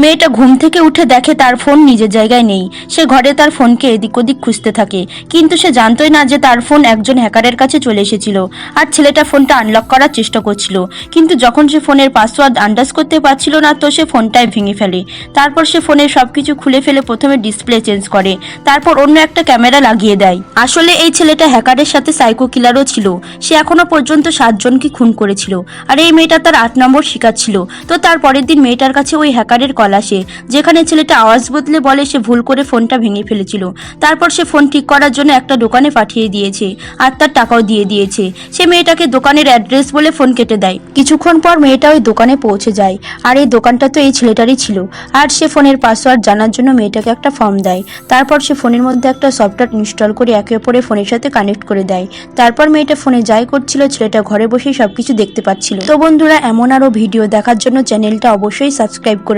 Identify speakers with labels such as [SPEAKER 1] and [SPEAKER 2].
[SPEAKER 1] মেয়েটা ঘুম থেকে উঠে দেখে তার ফোন নিজের জায়গায় নেই। সে ঘরে তার ফোনকে এদিক ওদিক খুঁজতে থাকে, কিন্তু সে জানতোই না যে তার ফোন একজন হ্যাকারের কাছে চলে এসেছিল আর ছেলেটা ফোনটা আনলক করার চেষ্টা করছিল। কিন্তু যখন সে ফোনের পাসওয়ার্ড আন্দাজ করতে পারছিল না, তো সে ফোনটাই ভেঙে ফেলে। তারপর সে ফোনের সবকিছু খুলে ফেলে প্রথমে ডিসপ্লে চেঞ্জ করে, তারপর অন্য একটা ক্যামেরা লাগিয়ে দেয়। আসলে এই ছেলেটা হ্যাকারের সাথে সাইকো কিলারও ছিল। সে এখনো পর্যন্ত 7 জনকে খুন করেছিল, আর এই মেয়েটা তার 8 নম্বর শিকার ছিল। তো তার পরের দিন মেয়েটার কাছে ওই হ্যাকারের কল আসে, যেখানে ছেলেটা আওয়াজ বদলে বলে সে ভুল করে ফোনটা ভেঙে ফেলেছিল। তারপর সে ফোন ঠিক করার জন্য একটা দোকানে পাঠিয়ে দিয়েছে আর তার টাকাও দিয়ে দিয়েছে। সে মেয়েটাকে দোকানের অ্যাড্রেস বলে ফোন কেটে দেয়। কিছুক্ষণ পর মেয়েটা ওই দোকানে পৌঁছে যায়, আর এই দোকানটা তো এই ছেলেটারই ছিল। আর সে ফোনের পাসওয়ার্ড জানার জন্য মেয়েটাকে একটা ফর্ম দেয়। তারপর সে ফোনের মধ্যে একটা সফটওয়্যার ইনস্টল করে একে অপরের ফোনের সাথে কানেক্ট করে দেয়। তারপর মেয়েটা ফোনে যাই করছিল, ছেলেটা ঘরে বসেই সবকিছু দেখতে পাচ্ছিল। তো বন্ধুরা, এমন আরো ভিডিও দেখার জন্য চ্যানেলটা অবশ্যই সাবস্ক্রাইব করে